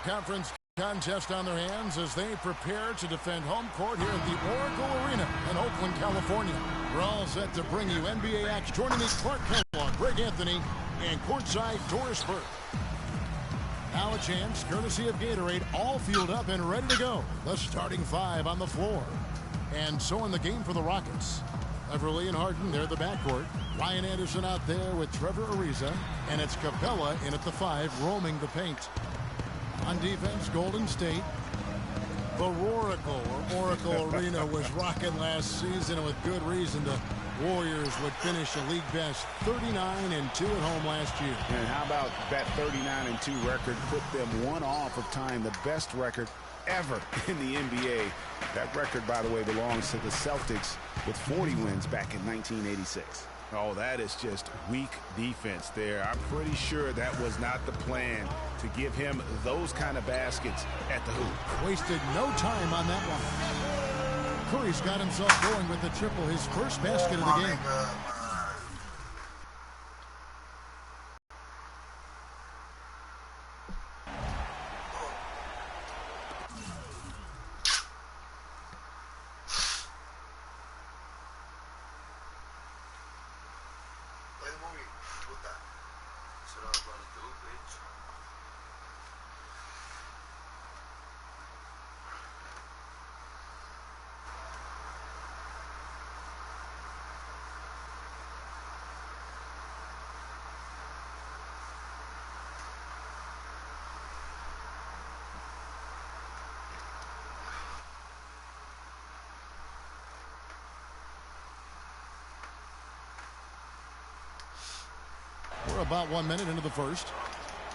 conference contest on their hands as they prepare to defend home court here at the Oracle Arena in Oakland, California. We're all set to bring you NBA action. Joining me, Clark Kellogg, Greg Anthony, and courtside Doris Burke. Now a chance, courtesy of Gatorade, all fueled up and ready to go. The starting five on the floor. And so in the game for the Rockets. Everly and Harden, they're the backcourt. Ryan Anderson out there with Trevor Ariza. And it's Capella in at the 5, roaming the paint. On defense, Golden State. The Oracle Arena was rocking last season, and with good reason. The Warriors would finish a league best 39-2 at home last year. And how about that 39-2 record put them one off of tying the best record ever in the NBA. That record, by the way, belongs to the Celtics with 40 wins back in 1986. Oh, that is just weak defense there. I'm pretty sure that was not the plan to give him those kind of baskets at the hoop. Wasted no time on that one. Curry's got himself going with the triple, his first basket of the game. We're about 1 minute into the first.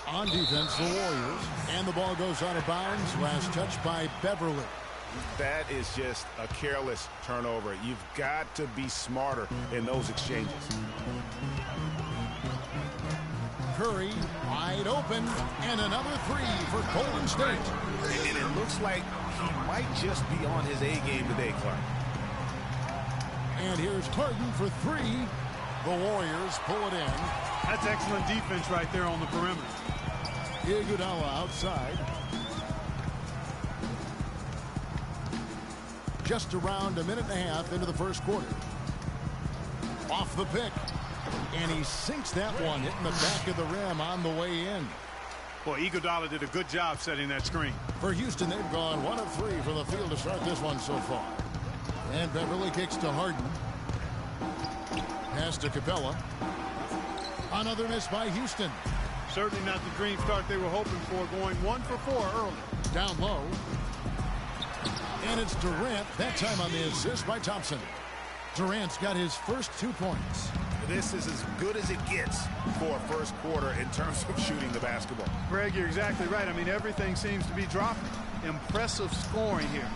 On defense, the Warriors. And the ball goes out of bounds. Last touch by Beverly. That is just a careless turnover. You've got to be smarter in those exchanges. Curry wide open. And another three for Golden State. And it looks like he might just be on his A game today, Clark. And here's Harden for three. The Warriors pull it in. That's excellent defense right there on the perimeter. Iguodala outside. Just around a minute and a half into the first quarter. Off the pick. And he sinks that one, hitting the back of the rim on the way in. Boy, Iguodala did a good job setting that screen. For Houston, they've gone 1 of 3 from the field to start this one so far. And Beverly kicks to Harden. Pass to Capella. Another miss by Houston. Certainly not the dream start they were hoping for, going 1 for 4 early. Down low. And it's Durant, that time on the assist by Thompson. Durant's got his first 2 points. This is as good as it gets for a first quarter in terms of shooting the basketball. Greg, you're exactly right. I mean, everything seems to be dropping. Impressive scoring here.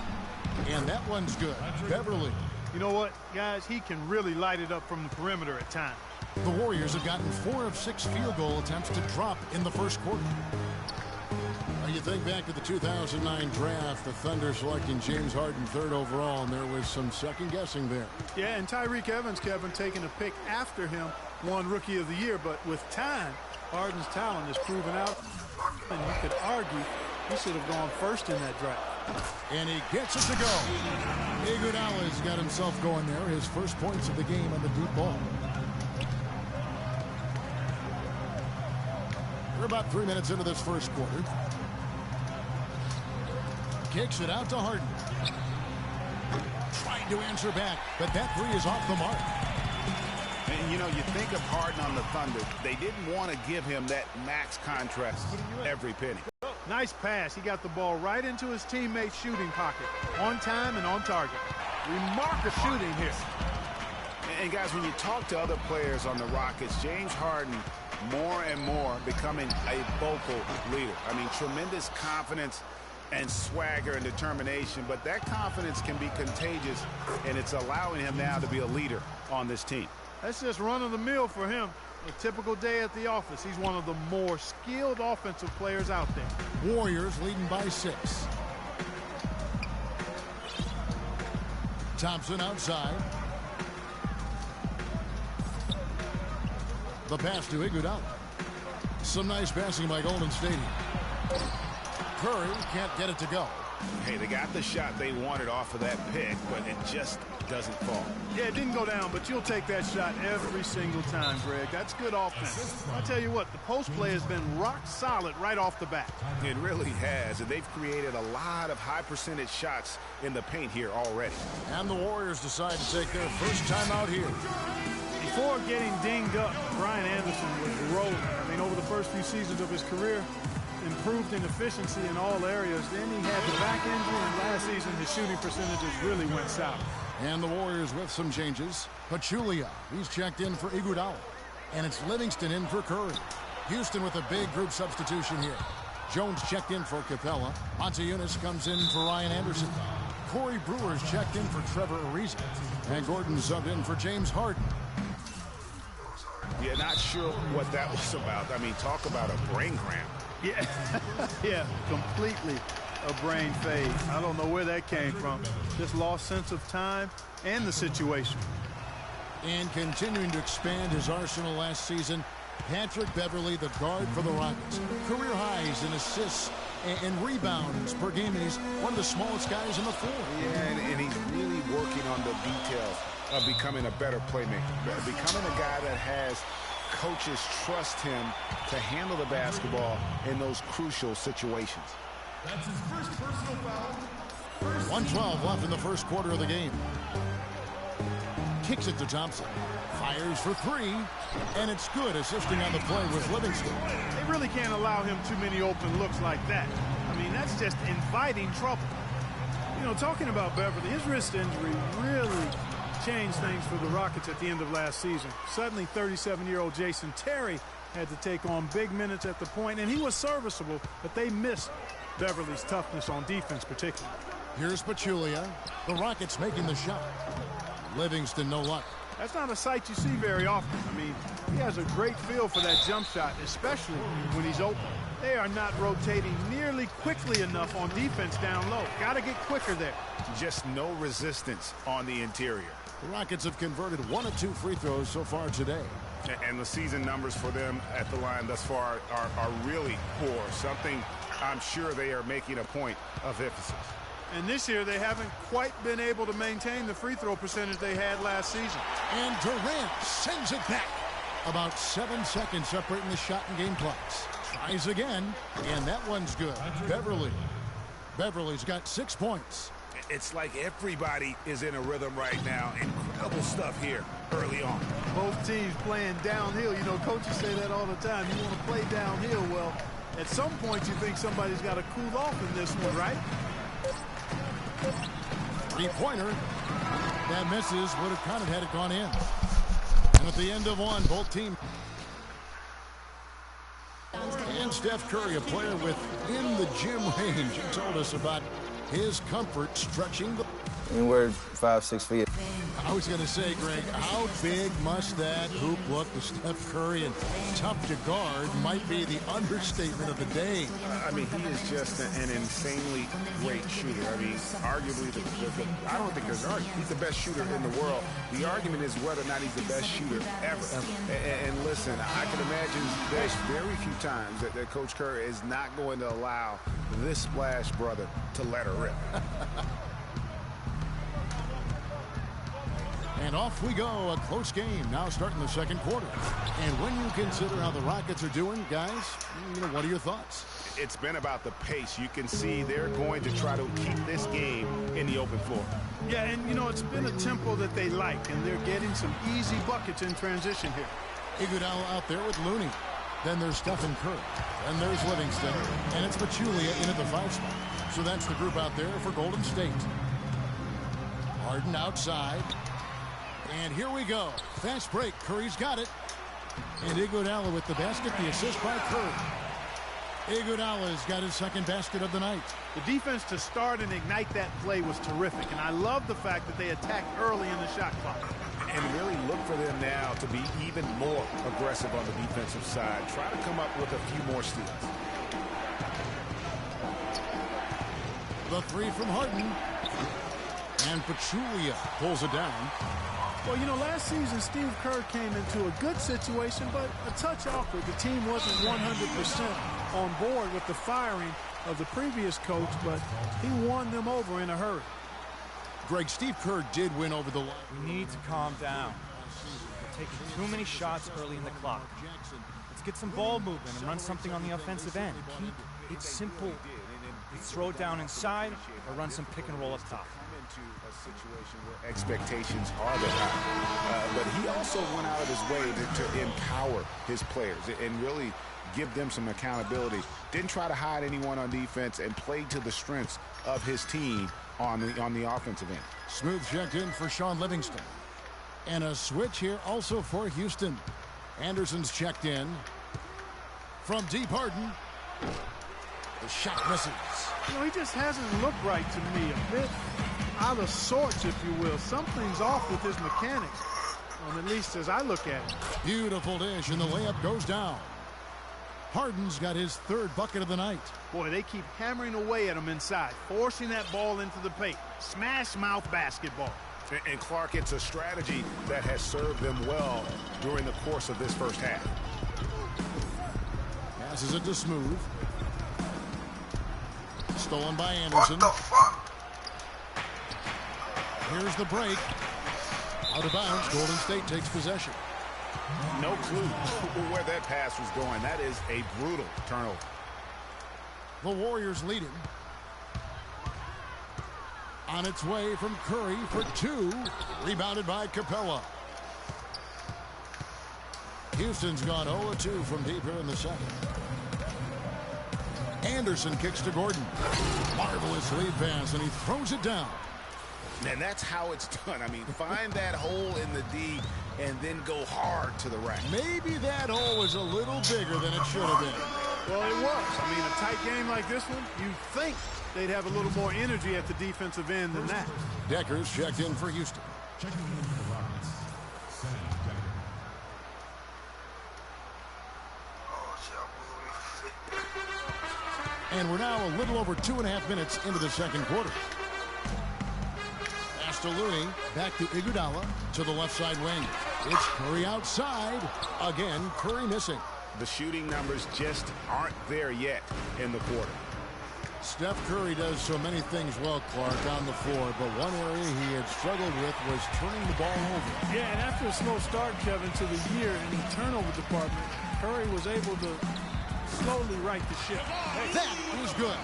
And that one's good. Beverly. You know what, guys? He can really light it up from the perimeter at times. The Warriors have gotten 4 of 6 field goal attempts to drop in the first quarter. Now you think back to the 2009 draft, the Thunder selecting James Harden 3rd overall, and there was some second guessing there. Yeah, and Tyreke Evans, Kevin, taking a pick after him, won Rookie of the Year. But with time, Harden's talent is proven out. And you could argue he should have gone first in that draft. And he gets it to go. Iguodala's got himself going there. His first points of the game on the deep ball. We're about 3 minutes into this first quarter. Kicks it out to Harden. Trying to answer back, but that three is off the mark. And, you know, you think of Harden on the Thunder. They didn't want to give him that max contract every penny. Nice pass. He got the ball right into his teammate's shooting pocket. On time and on target. Remarkable shooting here. And, guys, when you talk to other players on the Rockets, James Harden more and more becoming a vocal leader. I mean, tremendous confidence and swagger and determination, but that confidence can be contagious, and it's allowing him now to be a leader on this team. That's just run-of-the-mill for him. A typical day at the office. He's one of the more skilled offensive players out there. Warriors leading by 6. Thompson outside. The pass to Iguodala. Some nice passing by Golden State. Curry can't get it to go. Hey, they got the shot they wanted off of that pick, but it just doesn't fall. Yeah, it didn't go down, but you'll take that shot every single time, Greg. That's good offense. I'll tell you what, the post play has been rock solid right off the bat. It really has, and they've created a lot of high percentage shots in the paint here already. And the Warriors decide to take their first time out here. Before getting dinged up, Brian Anderson was rolling. I mean, over the first few seasons of his career, improved in efficiency in all areas. Then he had the back injury, and last season his shooting percentages really went south. And the Warriors with some changes. Pachulia, he's checked in for Iguodala. And it's Livingston in for Curry. Houston with a big group substitution here. Jones checked in for Capella. Montejunas comes in for Ryan Anderson. Corey Brewer's checked in for Trevor Ariza. And Gordon subbed in for James Harden. Yeah, not sure what that was about. I mean, talk about a brain cramp. Yeah, yeah, completely a brain fade. I don't know where that came from. Just lost sense of time and the situation. And continuing to expand his arsenal last season, Patrick Beverley, the guard for the Rockets. Career highs in assists and rebounds per game, and he's one of the smallest guys on the floor. Yeah, and he's really working on the details of becoming a better playmaker. Becoming a guy that has coaches trust him to handle the basketball in those crucial situations. That's his first personal foul. 1:12 left in the first quarter of the game. Kicks it to Thompson. Fires for three, and it's good. Assisting on the play was Livingston. They really can't allow him too many open looks like that. I mean, that's just inviting trouble. You know, talking about Beverly, his wrist injury really changed things for the Rockets at the end of last season. Suddenly, 37-year-old Jason Terry had to take on big minutes at the point, and he was serviceable, but they missed Beverly's toughness on defense particularly. Here's Pachulia. The Rockets making the shot. Livingston, no luck. That's not a sight you see very often. I mean, he has a great feel for that jump shot, especially when he's open. They are not rotating nearly quickly enough on defense down low. Got to get quicker there. Just no resistance on the interior. The Rockets have converted 1 of 2 free throws so far today. And the season numbers for them at the line thus far are really poor. Something I'm sure they are making a point of emphasis. And this year they haven't quite been able to maintain the free throw percentage they had last season. And Durant sends it back. About 7 seconds separating the shot and game clocks. Tries again, and that one's good. Beverly's got 6 points. It's like everybody is in a rhythm right now. Incredible stuff here early on. Both teams playing downhill. You know, coaches say that all the time. You want to play downhill. Well, at some point you think somebody's got to cool off in this one, right? Three-pointer. That misses. Would have counted had it gone in. And at the end of one, both teams. And Steph Curry, a player within the gym range. He told us about his comfort stretching the... Anywhere 5-6 feet. I was going to say, Greg, how big must that hoop look with Steph Curry, and tough to guard might be the understatement of the day. I mean, he is just an insanely great shooter. I mean, arguably, I don't think there's an argument. He's the best shooter in the world. The argument is whether or not he's the best shooter ever. And listen, I can imagine there's very few times that Coach Curry is not going to allow this splash brother to let her rip. And off we go, a close game now starting the second quarter. And when you consider how the Rockets are doing, guys, you know, what are your thoughts? It's been about the pace. You can see they're going to try to keep this game in the open floor. Yeah, and, you know, it's been a tempo that they like, and they're getting some easy buckets in transition here. Iguodala out there with Looney. Then there's Stephen Curry. And there's Livingston. And it's Pachulia in at the 5 spot. So that's the group out there for Golden State. Harden outside. And here we go. Fast break. Curry's got it. And Iguodala with the basket. The assist by Curry. Iguodala's got his second basket of the night. The defense to start and ignite that play was terrific. And I love the fact that they attacked early in the shot clock. And really look for them now to be even more aggressive on the defensive side. Try to come up with a few more steals. The three from Harden. And Pachulia pulls it down. Well, you know, last season, Steve Kerr came into a good situation, but a touch awkward. The team wasn't 100% on board with the firing of the previous coach, but he won them over in a hurry. Greg, Steve Kerr did win over the line. We need to calm down. We're taking too many shots early in the clock. Let's get some ball movement and run something on the offensive end. Keep it simple. You throw it down inside or run some pick and roll up top. Into a situation where expectations are that high. But he also went out of his way to empower his players and really give them some accountability. Didn't try to hide anyone on defense and played to the strengths of his team on the offensive end. Smooth checked in for Sean Livingston. And a switch here also for Houston. Anderson's checked in. From deep, Harden. The shot misses. You know, he just hasn't looked right to me. A bit out of sorts, if you will. Something's off with his mechanics, at least as I look at it. Beautiful dish, and the layup goes down. Harden's got his third bucket of the night. Boy, they keep hammering away at him inside, forcing that ball into the paint. Smash mouth basketball. And Clark, it's a strategy that has served them well during the course of this first half. Passes it to Smooth. Stolen by Anderson. What the fuck? Here's the break. Out of bounds. Golden State takes possession. No clue where that pass was going. That is a brutal turnover. The Warriors leading. On its way from Curry for two. Rebounded by Capella. Houston's gone 0-2 from deep here in the second. Anderson kicks to Gordon. Marvelous lead pass, and he throws it down. And that's how it's done. I mean, find that hole in the D and then go hard to the rack. Maybe that hole was a little bigger than it should have been. Well, it was. I mean, a tight game like this one, you'd think they'd have a little more energy at the defensive end than that. Decker's checked in for Houston. Checking in for the Rockets, Sam Decker. And we're now a little over 2.5 minutes into the second quarter. Pass to Looney, back to Iguodala, to the left side wing. It's Curry outside. Again, Curry missing. The shooting numbers just aren't there yet in the quarter. Steph Curry does so many things well, Clark, on the floor, but one area he had struggled with was turning the ball over. Yeah, and after a slow start, Kevin, to the year in the turnover department, Curry was able to slowly right the ship. That is good.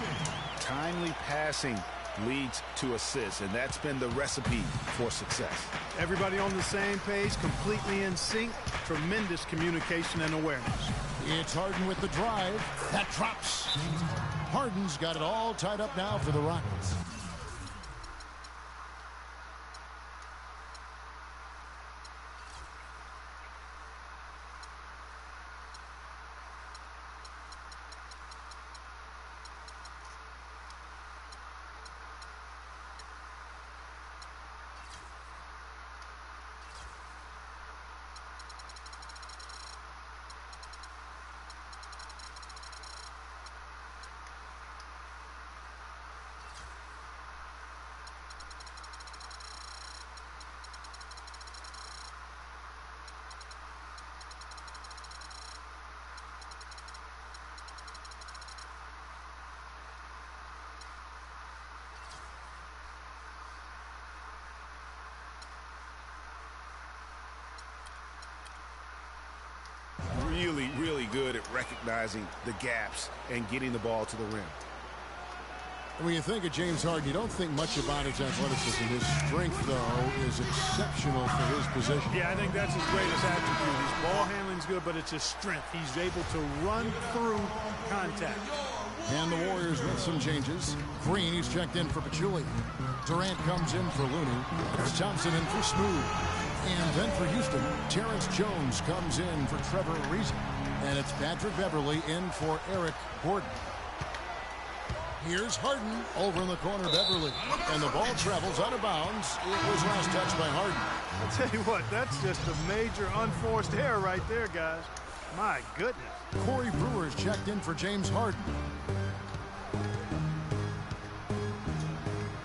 Timely passing leads to assists, and that's been the recipe for success. Everybody on the same page, completely in sync, tremendous communication and awareness. It's Harden with the drive. That drops. Harden's got it all tied up now for the Rockets. Really good at recognizing the gaps and getting the ball to the rim. When you think of James Harden, you don't think much about his athleticism. His strength, though, is exceptional for his position. Yeah, I think that's his greatest attribute. His ball handling's good, but it's his strength. He's able to run through contact. And the Warriors with some changes. Green, he's checked in for Pachulia. Durant comes in for Looney. It's Thompson in for Smooth. And then for Houston, Terrence Jones comes in for Trevor Ariza. And it's Patrick Beverley in for Eric Gordon. Here's Harden over in the corner, Beverley. And the ball travels out of bounds. It was last touched by Harden. I'll tell you what, that's just a major unforced error right there, guys. My goodness. Corey Brewer's checked in for James Harden.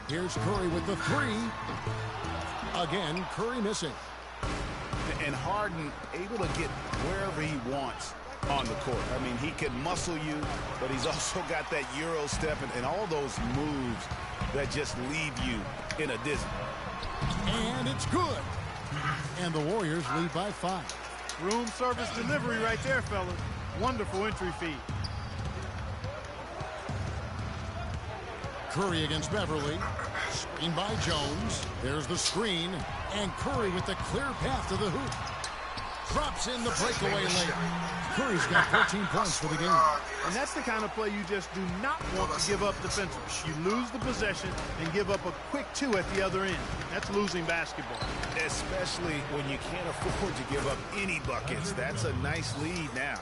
Here's Curry with the three. Again, Curry missing. And Harden able to get wherever he wants on the court. I mean, he can muscle you, but he's also got that Euro step and all those moves that just leave you in a dizzy. And it's good. And the Warriors lead by 5. Room service delivery right there, fellas. Wonderful entry feed. Curry against Beverly. Screen by Jones. There's the screen. And Curry with the clear path to the hoop. Drops in the breakaway layup. Curry's got 14 points for the game. And that's the kind of play you just do not want to give up defensively. You lose the possession and give up a quick 2 at the other end. That's losing basketball. Especially when you can't afford to give up any buckets. That's a nice lead now.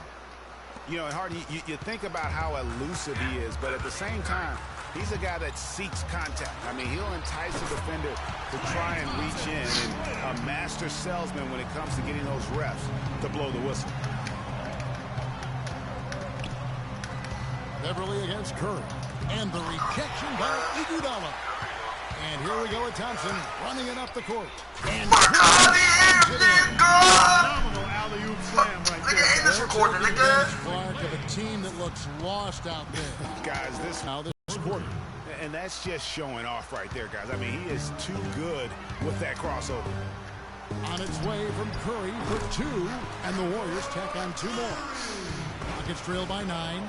You know, Harden, you think about how elusive he is, but at the same time, he's a guy that seeks contact. I mean, he'll entice a defender to try and reach in, and a master salesman when it comes to getting those refs to blow the whistle. Beverly against Curry. And the rejection by Iguodala. And here we go with Thompson running it up the court. And Phenomenal alley-oop slam right there. Clark of a team that looks lost out there. Guys, this quarter. And that's just showing off right there, guys. I mean, he is too good with that crossover. On its way from Curry for 2, and the Warriors tack on 2 more. Rockets trail by 9.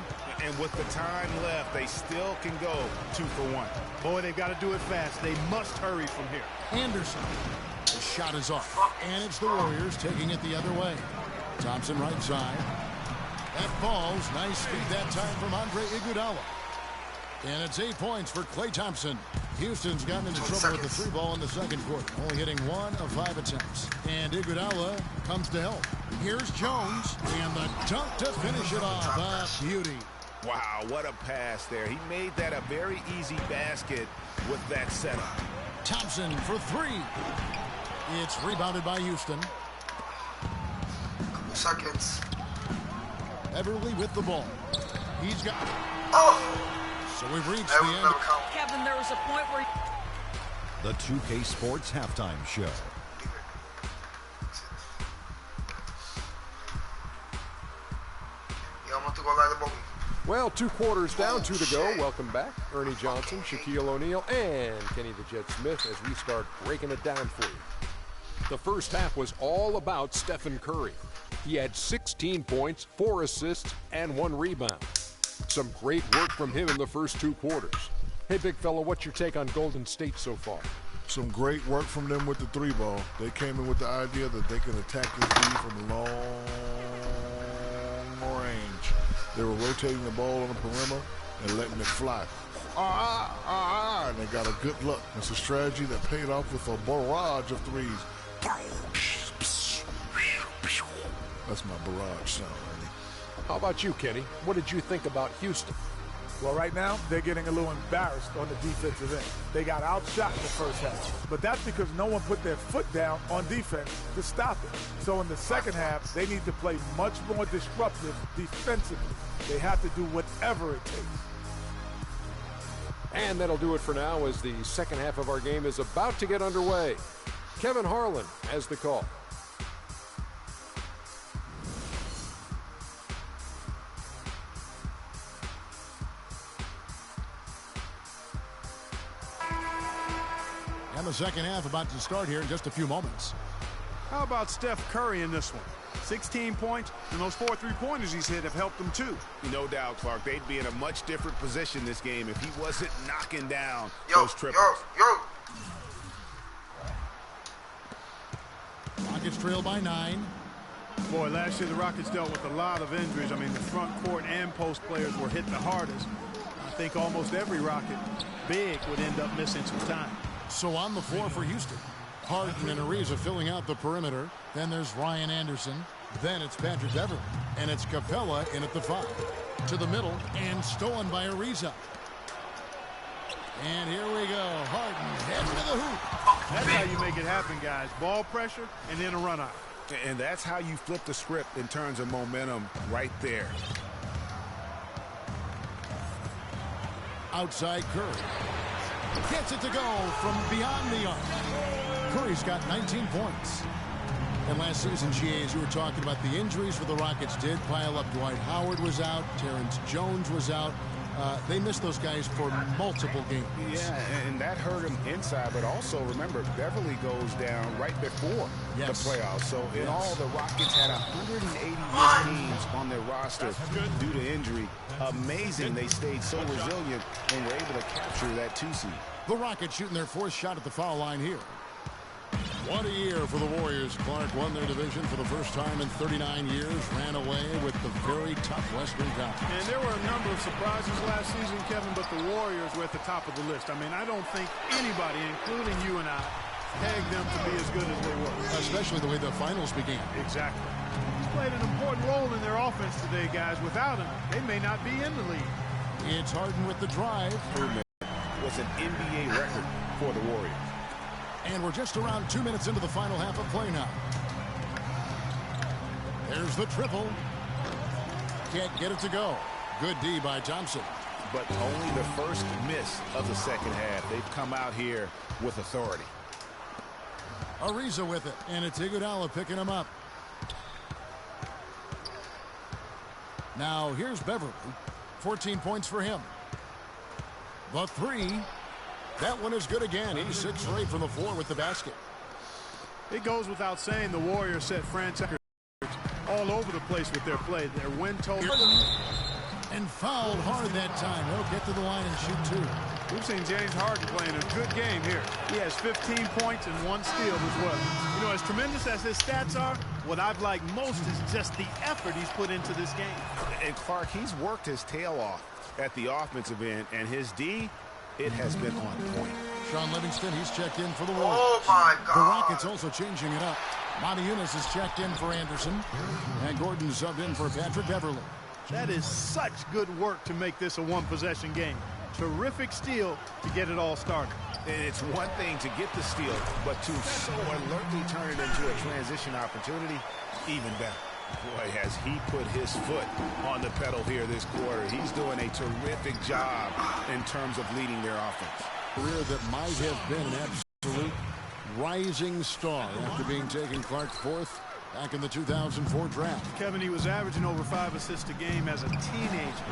And with the time left, they still can go 2 for 1. Boy, they've got to do it fast. They must hurry from here. Anderson. The shot is off. And it's the Warriors taking it the other way. Thompson right side. That falls. Nice feed that time from Andre Iguodala. And it's 8 points for Klay Thompson. Houston's gotten into trouble with the 3 ball in the second quarter, only hitting 1 of 5 attempts. And Iguodala comes to help. Here's Jones, and the dunk to finish it off. A beauty. Wow, what a pass there. He made that a very easy basket with that setup. Thompson for 3. It's rebounded by Houston. Seconds. Beverly with the ball. He's got it. Oh! So we've reached the end. Kevin, there was a point where... The 2K Sports Halftime Show. Well, 2 quarters down, 2 to go. Welcome back. Ernie Johnson, Shaquille O'Neal, and Kenny the Jet Smith as we start breaking it down for you. The first half was all about Stephen Curry. He had 16 points, 4 assists, and 1 rebound. Some great work from him in the first 2 quarters. Hey, big fella, what's your take on Golden State so far? Some great work from them with the 3 ball. They came in with the idea that they can attack this lead from long range. They were rotating the ball on the perimeter and letting it fly. And they got a good look. It's a strategy that paid off with a barrage of 3s. That's my barrage sound, Ernie. How about you, Kenny? What did you think about Houston? Well, right now, they're getting a little embarrassed on the defensive end. They got outshot in the first half. But that's because no one put their foot down on defense to stop it. So in the second half, they need to play much more disruptive defensively. They have to do whatever it takes. And that'll do it for now as the second half of our game is about to get underway. Kevin Harlan has the call. And the second half about to start here in just a few moments. How about Steph Curry in this one? 16 points, and those 4 3-pointers he's hit have helped him too. No doubt, Clark. They'd be in a much different position this game if he wasn't knocking down those triples. Rockets trail by 9. Boy, last year the Rockets dealt with a lot of injuries. I mean, the front court and post players were hit the hardest. I think almost every Rocket big would end up missing some time. So on the floor for Houston, Harden and Ariza filling out the perimeter. Then there's Ryan Anderson. Then it's Patrick Beverly. And it's Capella in at the 5. To the middle and stolen by Ariza. And here we go. Harden heading to the hoop. That's how you make it happen, guys. Ball pressure and then a run out. And that's how you flip the script in terms of momentum right there. Outside Curry. Gets it to go from beyond the arc. Curry's got 19 points. And last season, GA, as you were talking about, the injuries for the Rockets did pile up. Dwight Howard was out. Terrence Jones was out. They missed those guys for multiple games. Yeah, and that hurt him inside. But also, remember, Beverly goes down right before the playoffs. So, in all, the Rockets had 180 games on their roster due to injury. Amazing they stayed so resilient and were able to capture that 2 seed. The Rockets shooting their 4th shot at the foul line here. What a year for the Warriors. Clark won their division for the first time in 39 years, ran away with the very tough Western Conference. And there were a number of surprises last season, Kevin, but the Warriors were at the top of the list. I mean, I don't think anybody, including you and I, pegged them to be as good as they were. Especially the way the finals began. Exactly. He's played an important role in their offense today, guys. Without him, they may not be in the league. It's Harden with the drive. Was an NBA record for the Warriors. And we're just around 2 minutes into the final half of play now. There's the triple. Can't get it to go. Good D by Thompson. But only the first miss of the second half. They've come out here with authority. Ariza with it. And it's Iguodala picking him up. Now here's Beverly. 14 points for him. The 3. That one is good again. He's 6 for 8 from the floor with the basket. It goes without saying the Warriors set franchise all over the place with their play. Their win total. And fouled hard that time. He'll get to the line and shoot 2. We've seen James Harden playing a good game here. He has 15 points and 1 steal as well. You know, as tremendous as his stats are, what I've liked most is just the effort he's put into this game. And Clark, he's worked his tail off at the offensive end, and his D, it has been on point. Sean Livingston, he's checked in for the Warriors. Oh, my God. The Rockets also changing it up. Monty Eunice is checked in for Anderson. And Gordon subbed in for Patrick Beverly. That is such good work to make this a one-possession game. Terrific steal to get it all started. And it's one thing to get the steal, but to so alertly turn it into a transition opportunity, even better. Boy, has he put his foot on the pedal here this quarter. He's doing a terrific job in terms of leading their offense. Career that might have been an absolute rising star after being taken Clark 4th back in the 2004 draft. Kevin, he was averaging over 5 assists a game as a teenager,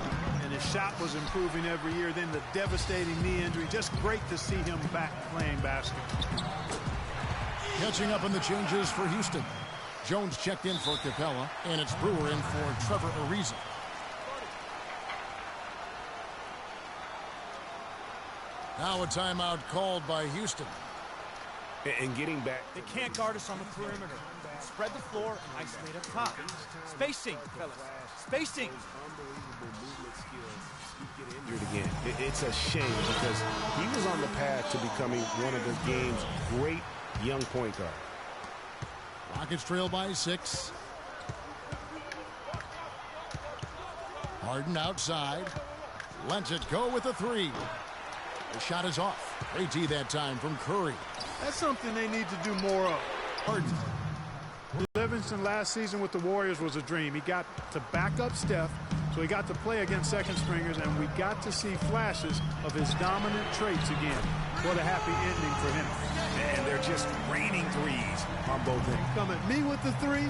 and his shot was improving every year. Then the devastating knee injury. Just great to see him back playing basketball. Catching up on the changes for Houston. Jones checked in for Capella, and it's Brewer in for Trevor Ariza. Now a timeout called by Houston. And getting back. They can't guard us on the perimeter. Spread the floor and isolate up top. Spacing, fellas. Spacing. Injured again. It's a shame because he was on the path to becoming one of the game's great young point guards. Rockets trail by 6. Harden outside. Lets it go with the 3. The shot is off. Great D that time from Curry. That's something they need to do more of. Harden. Livingston last season with the Warriors was a dream. He got to back up Steph, so he got to play against second stringers, and we got to see flashes of his dominant traits again. What a happy ending for him. And they're just raining threes on both ends. Come at me with the 3,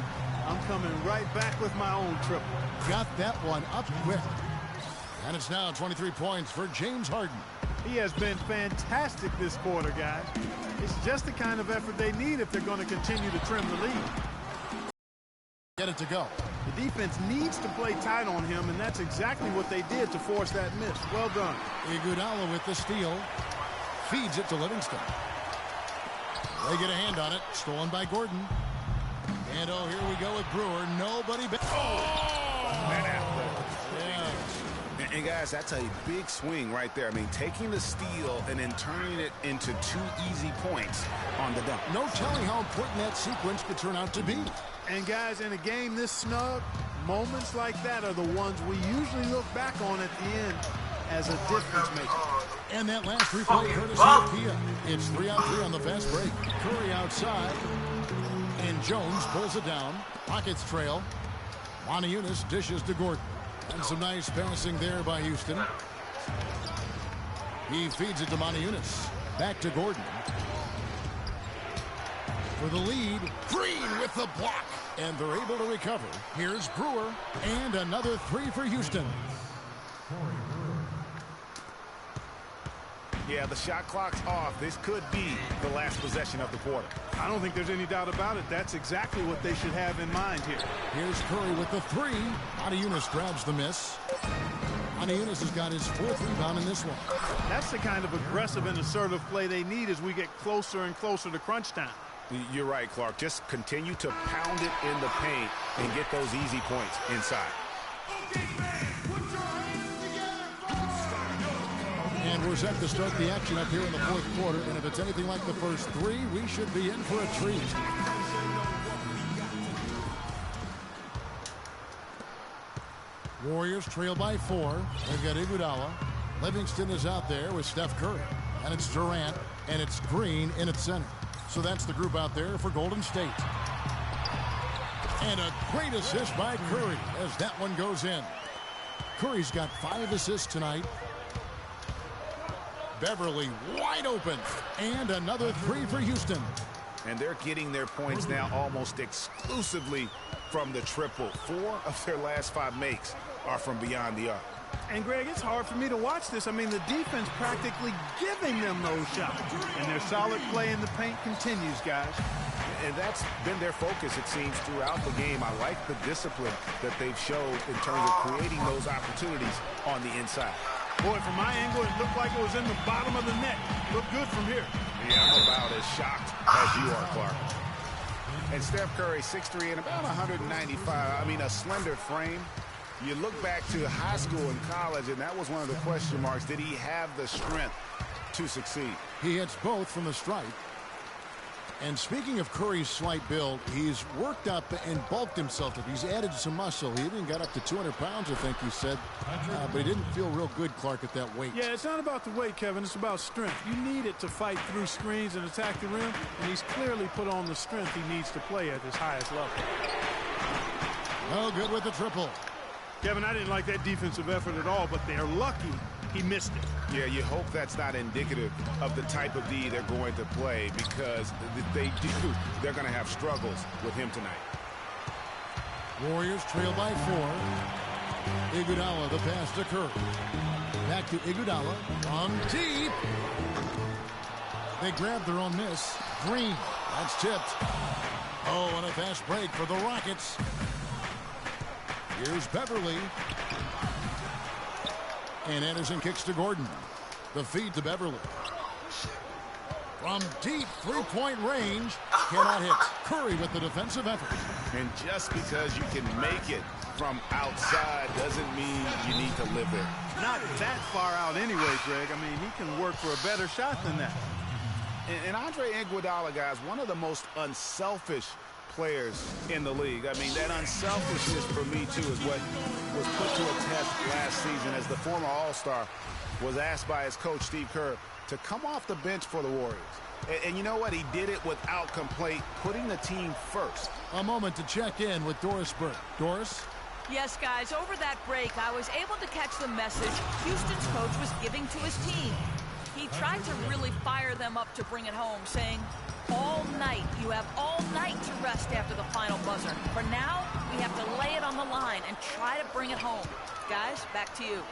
I'm coming right back with my own triple. Got that one up quick. And it's now 23 points for James Harden. He has been fantastic this quarter, guys. It's just the kind of effort they need if they're going to continue to trim the lead. Get it to go. The defense needs to play tight on him, and that's exactly what they did to force that miss. Well done. Iguodala with the steal. Feeds it to Livingston. They get a hand on it. Stolen by Gordon. And, oh, here we go with Brewer. Nobody. And, guys, that's a big swing right there. I mean, taking the steal and then turning it into 2 easy points on the dunk. No telling how important that sequence could turn out to be. And, guys, in a game this snug, moments like that are the ones we usually look back on at the end as a difference maker. And that last replay courtesy of Kia. It's 3-on-3 on the fast break. Curry outside. And Jones pulls it down. Rockets trail. Monty Eunice dishes to Gordon. And some nice passing there by Houston. He feeds it to Monty Eunice. Back to Gordon. for the lead. Green with the block. And they're able to recover. Here's Brewer. And another three for Houston. Yeah, the shot clock's off. This could be the last possession of the quarter. I don't think there's any doubt about it. That's exactly what they should have in mind here. Here's Curry with the three. Adiunas grabs the miss. Adiunas has got his fourth rebound in this one. That's the kind of aggressive and assertive play they need as we get closer and closer to crunch time. You're right, Clark. Just continue to pound it in the paint and get those easy points inside. And we're set to start the action up here in the fourth quarter. And if it's anything like the first three, we should be in for a treat. Warriors trail by 4. They've got Iguodala. Livingston is out there with Steph Curry. And it's Durant. And it's Green in its center. So that's the group out there for Golden State. And a great assist by Curry as that one goes in. Curry's got 5 assists tonight. Beverly wide open. And another three for Houston. And they're getting their points now almost exclusively from the triple. 4 of their last 5 makes are from beyond the arc. And, Greg, it's hard for me to watch this. I mean, the defense practically giving them those shots. And their solid play in the paint continues, guys. And that's been their focus, it seems, throughout the game. I like the discipline that they've showed in terms of creating those opportunities on the inside. Boy, from my angle, it looked like it was in the bottom of the net. Looked good from here. Yeah, I'm about as shocked as you are, Clark. And Steph Curry, 6'3" and about 195. I mean, a slender frame. You look back to high school and college, and that was one of the question marks. Did he have the strength to succeed? He hits both from the stripe. And speaking of Curry's slight build, he's worked up and bulked himself up. He's added some muscle. He even got up to 200 pounds, I think he said. But he didn't feel real good, Clark, at that weight. Yeah, it's not about the weight, Kevin. It's about strength. You need it to fight through screens and attack the rim. And he's clearly put on the strength he needs to play at his highest level. No good with the triple. Kevin, I didn't like that defensive effort at all, but they're lucky he missed it. Yeah, you hope that's not indicative of the type of D they're going to play, because if they do, they're going to have struggles with him tonight. Warriors trail by 4. Iguodala, the pass to Curry. Back to Iguodala from deep. They grab their own miss. Green, that's tipped. Oh, and a fast break for the Rockets. Here's Beverly. And Anderson kicks to Gordon. The feed to Beverly. From deep three-point range. Cannot hit. Curry with the defensive effort. And just because you can make it from outside doesn't mean you need to live there. Not that far out anyway, Greg. I mean, he can work for a better shot than that. And Andre Iguodala, guys, one of the most unselfish players in the league. I mean, that unselfishness for me, too, is what was put to a test last season as the former All-Star was asked by his coach, Steve Kerr, to come off the bench for the Warriors. And you know what? He did it without complaint, putting the team first. A moment to check in with Doris Burke. Doris? Yes, guys, over that break, I was able to catch the message Houston's coach was giving to his team. He tried to really fire them up to bring it home, saying, all night, you have all night to rest after the final buzzer. For now, we have to lay it on the line and try to bring it home. Guys, back to you.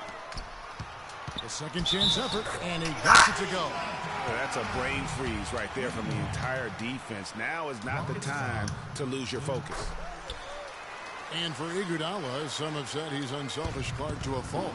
The second chance effort, and he gets it to go. Well, that's a brain freeze right there from the entire defense. Now is not the time to lose your focus. And for Iguodala, some have said he's unselfish, Clark, to a fault.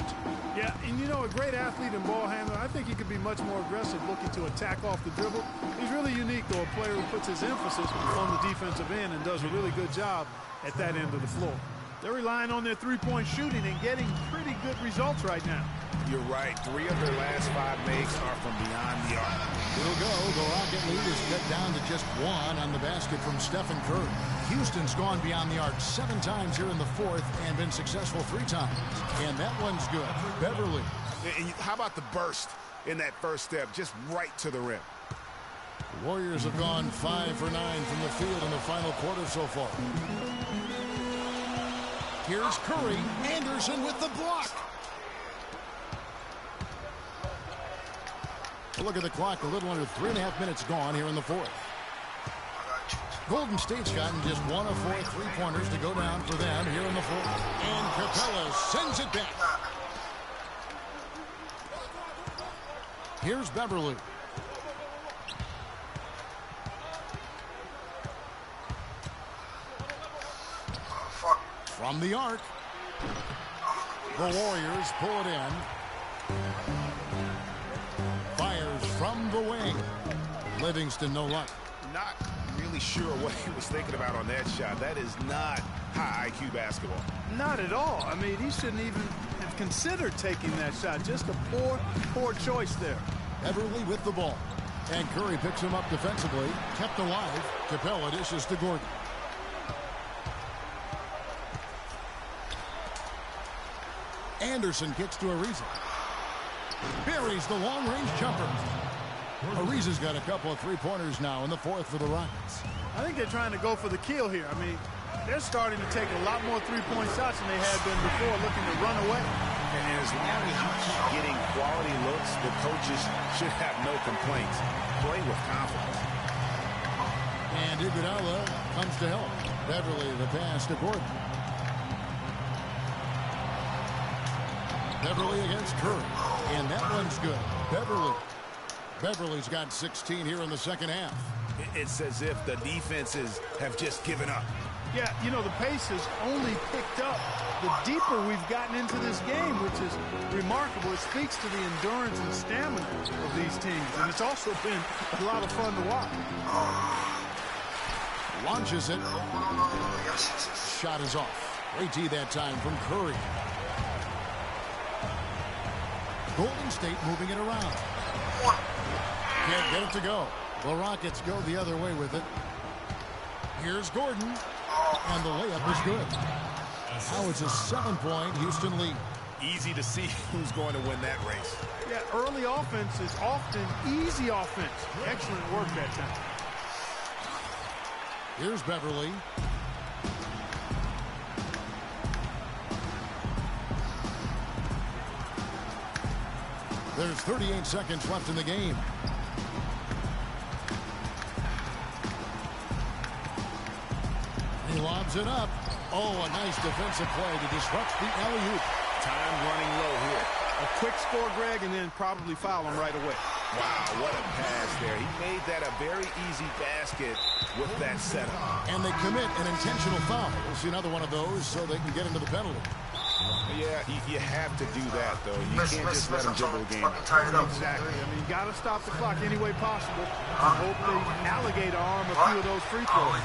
Yeah, and you know, a great athlete and ball handler, I think he could be much more aggressive looking to attack off the dribble. He's really unique, though, a player who puts his emphasis on the defensive end and does a really good job at that end of the floor. They're relying on their three-point shooting and getting pretty good results right now. You're right. 3 of their last 5 makes are from beyond the arc. It'll go. The Rocket lead is cut down to just 1 on the basket from Stephen Curry. Houston's gone beyond the arc 7 times here in the fourth and been successful 3 times. And that one's good. Beverly. And how about the burst in that first step, just right to the rim? The Warriors have gone 5 for 9 from the field in the final quarter so far. Here's Curry. Anderson with the block. Look at the clock. A little under 3.5 minutes gone here in the fourth. Golden State's gotten just 1 of 4 3-pointers to go down for them here in the fourth. And Capella sends it back. Here's Beverly. From the arc. The Warriors pull it in. Fires from the wing. Livingston, no luck. Not really sure what he was thinking about on that shot. That is not high IQ basketball. Not at all. I mean, he shouldn't even have considered taking that shot. Just a poor choice there. Beverly with the ball. And Curry picks him up defensively. Kept alive. Capella dishes to Gordon. Anderson kicks to Ariza. Buries the long-range jumper. Ariza's got a couple of 3-pointers now in the fourth for the Rockets. I think they're trying to go for the kill here. I mean, they're starting to take a lot more 3-point shots than they had been before, looking to run away. And as long as you keep getting quality looks, the coaches should have no complaints. Play with confidence. And Iguodala comes to help. Beverly the pass to Gordon. Beverly against Curry. And that one's good. Beverly's got 16 here in the second half. It's as if the defenses have just given up. Yeah, you know, the pace has only picked up the deeper we've gotten into this game, which is remarkable. It speaks to the endurance and stamina of these teams. And it's also been a lot of fun to watch. Launches it. Shot is off. Great tee that time from Curry. Golden State moving it around. Can't get it to go. The Rockets go the other way with it. Here's Gordon. And the layup is good. Now it's a 7-point Houston lead. Easy to see who's going to win that race. Yeah, early offense is often easy offense. Excellent work that time. Here's Beverly. There's 38 seconds left in the game. He lobs it up. Oh, a nice defensive play to disrupt the alley-oop. Time running low here. A quick score, Greg, and then probably foul him right away. Wow, what a pass there. He made that a very easy basket with that setup. And they commit an intentional foul. We'll see another one of those so they can get into the penalty. Yeah, you have to do that, though. You can't just let them dribble the game. Exactly. I mean, you got to stop the clock any way possible. I hope they alligator arm a few of those free throws.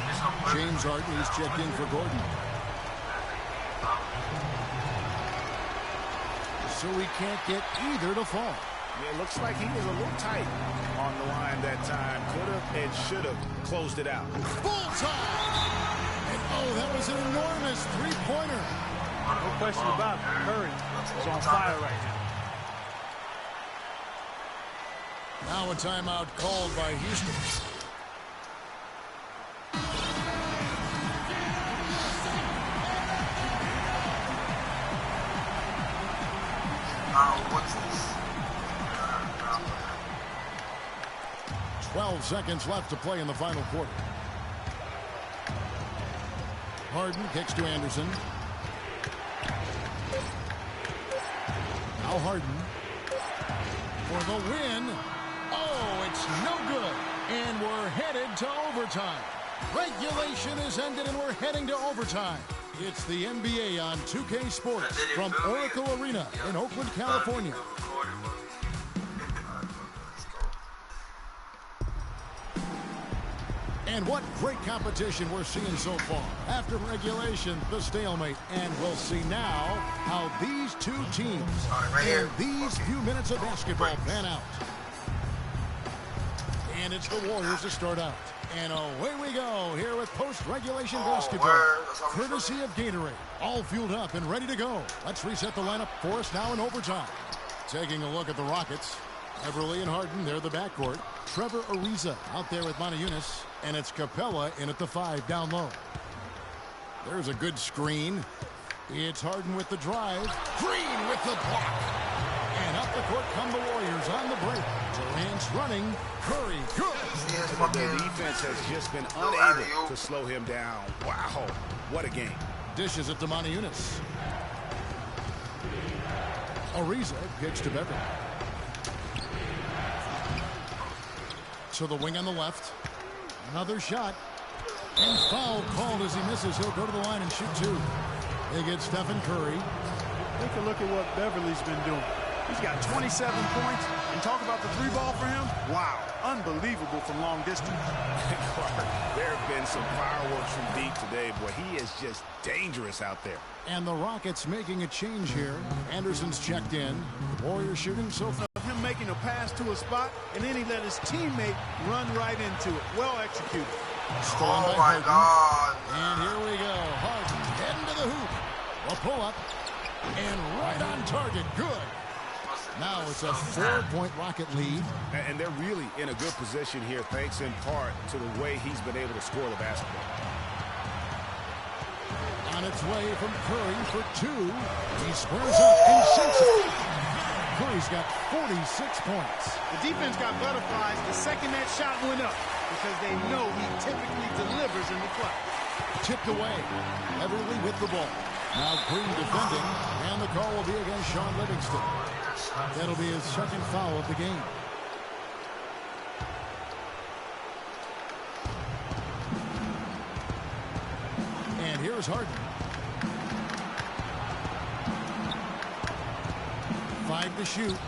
James Harden is checked in for Gordon. So he can't get either to fall. Yeah, it looks like he was a little tight on the line that time. Could have and should have closed it out. Bullseye! And oh, that was an enormous three-pointer. No question about it. Curry is on fire right now. Now a timeout called by Houston. What's this? 12 seconds left to play in the final quarter. Harden kicks to Anderson. Now Harden for the win. Oh, it's no good. And we're headed to overtime. Regulation is ended and we're heading to overtime. It's the NBA on 2K Sports from Oracle Arena in Oakland, California. And what great competition we're seeing so far. After regulation, the stalemate. And we'll see now how these two teams in these few minutes of basketball pan out. And it's the Warriors to start out. And away we go here with post-regulation basketball. Courtesy of Gatorade. All fueled up and ready to go. Let's reset the lineup for us now in overtime. Taking a look at the Rockets. Beverly and Harden, they're the backcourt. Trevor Ariza out there with Motiejunas. And it's Capella in at the 5 down low. There's a good screen. It's Harden with the drive. Green with the block. And up Up the court come the Warriors on the break. Durant's running. Curry, good. The defense has just been unable to slow him down. Wow, what a game. Dishes it to Moniunas. Ariza kicks to Beverly. To the wing on the left. Another shot. And foul called as he misses. He'll go to the line and shoot two. They get Stephen Curry. Take a look at what Beverly's been doing. He's got 27 points. And talk about the three ball for him. Wow, unbelievable from long distance. There have been some fireworks from deep today. Boy, he is just dangerous out there. And the Rockets making a change here. Anderson's checked in. The Warriors shooting so far. Him making a pass to a spot, and then he let his teammate run right into it. Well executed. Stolen by Harden. God. And here we go. Harden heading to the hoop. A pull-up. And right on target. Good. Now it's a 4-point Rocket lead. And they're really in a good position here, thanks in part to the way he's been able to score the basketball. On its way from Curry for two. He squares up and sinks it. Curry's got 46 points. The defense got butterflies the second that shot went up because they know he typically delivers in the clutch. Tipped away. Everly with the ball. Now Green defending, and the call will be against Sean Livingston. That'll be his second foul of the game. And here's Harden. 5 to shoot.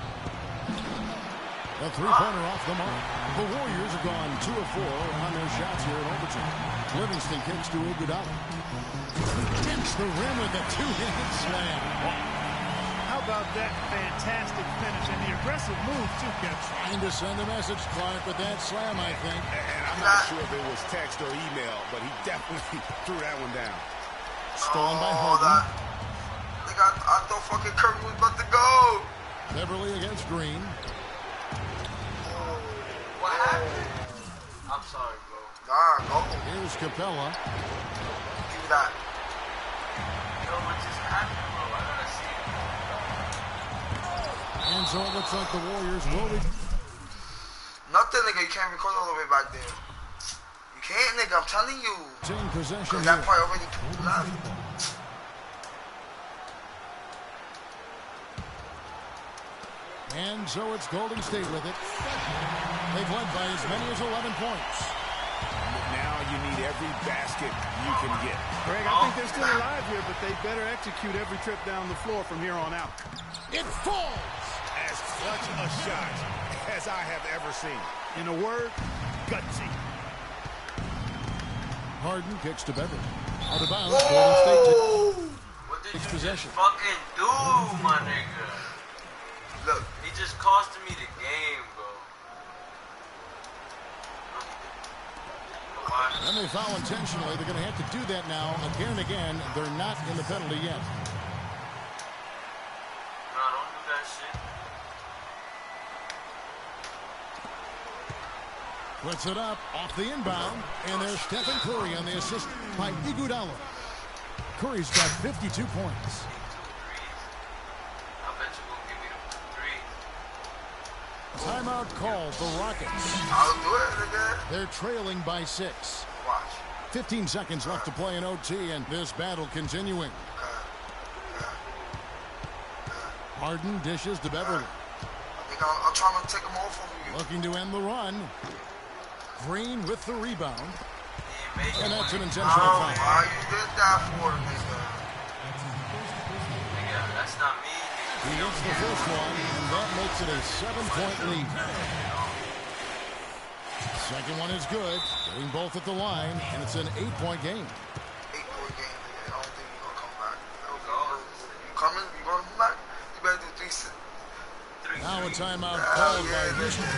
A three-pointer off the mark. The Warriors have gone 2 of 4 on their shots here in overtime. Livingston kicks to Iguodala. Hits the rim with a two-handed slam. How about that fantastic finish and the aggressive move too, Kevin? Trying to send a message, Clark, with that slam, I think. And I'm not sure if it was text or email, but he definitely threw that one down. Stolen by Harden. I thought fucking Curry was about to go. Beverly against Green. What happened? I'm sorry, bro. Nah, go. Here's Capella. Give me that. Yo, what just happened, bro? I gotta see it. And so it looks like the Warriors will be. Nothing, nigga. You can't record all the way back there. You can't, nigga. I'm telling you. Team possession. That part already left. And so it's Golden State with it. They've led by as many as 11 points. Now you need every basket you can get. Greg, I think they're still alive here, but they better execute every trip down the floor from here on out. It falls! As clutch a shot as I have ever seen. In a word, gutsy. Harden kicks to Beverly. Out of bounds, Golden State takes possession. Fucking do, my nigga. Look, he just costed me the game, bro. When they foul intentionally, they're going to have to do that now again and again. They're not in the penalty yet. Nah, don't do that shit. Puts it up off the inbound, and there's Stephen Curry on the assist by Iguodala. Curry's got 52 points. Timeout called the Rockets. I'll do it again. They're trailing by 6. Watch. 15 seconds left to play in OT, and this battle continuing. Harden dishes to Beverly. I think I'm trying to take him off of you. Looking to end the run. Green with the rebound. And that's an intentional foul. Why you did that for, nigga? Nigga, that's not me. He gets the first one, and that makes it a 7-point lead. Second one is good. Getting both at the line, and it's an 8-point game. 8-point game, nigga. I don't think you're going to come back. You coming? You going to come back? You better do 3. Now a timeout called by Houston.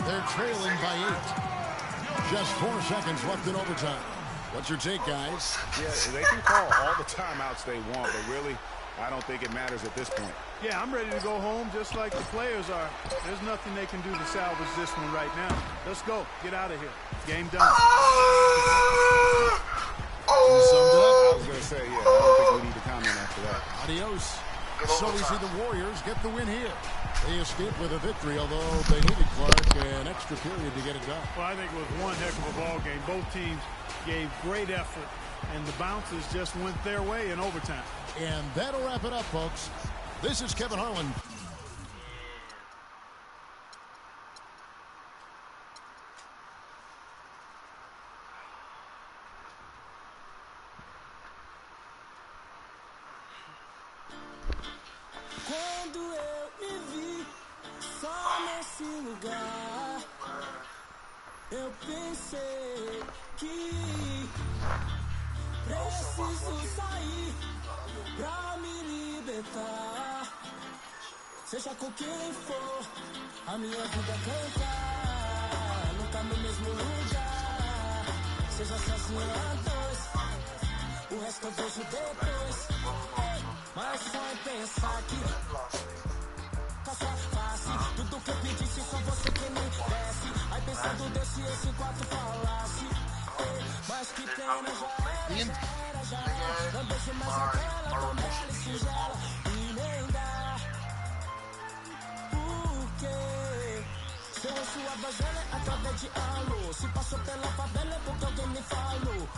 They're trailing by 8. Just 4 seconds left in overtime. What's your take, guys? Yeah, they can call all the timeouts they want, but really, I don't think it matters at this point. Yeah, I'm ready to go home just like the players are. There's nothing they can do to salvage this one right now. Let's go. Get out of here. Game done. You summed it up. I was going to say, yeah, I don't think we need to comment after that. Adios. So we see the Warriors get the win here. They escaped with a victory, although they needed Clark an extra period to get it done. Well, I think it was one heck of a ball game. Both teams gave great effort, and the bounces just went their way in overtime. And that'll wrap it up, folks. This is Kevin Harlan. Quando eu me vi só nesse lugar, eu pensei que preciso sair pra me libertar. Seja com quem for, a minha vida cantar. Nunca no mesmo lugar, seja sozinho a dois, o resto eu vejo depois. Mas só em pensar que com a sua face, tudo que eu pedisse só você que me desse. Aí pensando Deus se esse quarto falasse, mas que pena, já era. Não deixe mais aquela tão bela e singela e nem dá. Porque seu rosto abajela através de alô. Se passou pela favela é porque alguém me falou.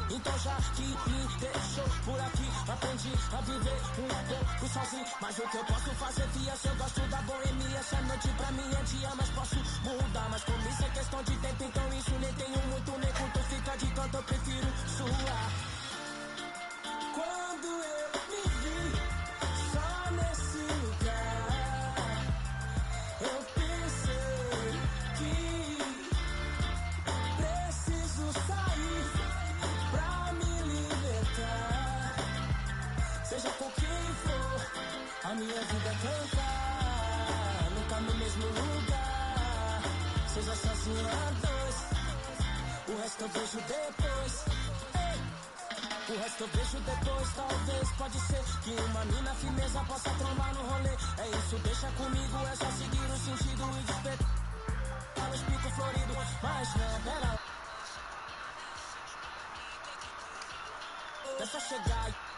Então já que me deixou por aqui, aprendi a viver um pouco sozinho. Mas o que eu posso fazer, fia, se eu gosto da boemia. Essa noite pra mim é dia, mas posso mudar. Mas como isso é questão de tempo, então isso nem tenho muito, nem curto. Fica de canto, eu prefiro suar. Quando eu me vi só nesse lugar, eu pensei que preciso sair pra me libertar. Seja com quem for, a minha vida cantar. Nunca no mesmo lugar, seja sozinho a dois, o resto eu vejo depois. O resto eu vejo depois, talvez, pode ser que uma mina firmeza possa trombar no rolê. É isso, deixa comigo, é só seguir o sentido e despertar o espírito florido. Mas não, pera, é só chegar.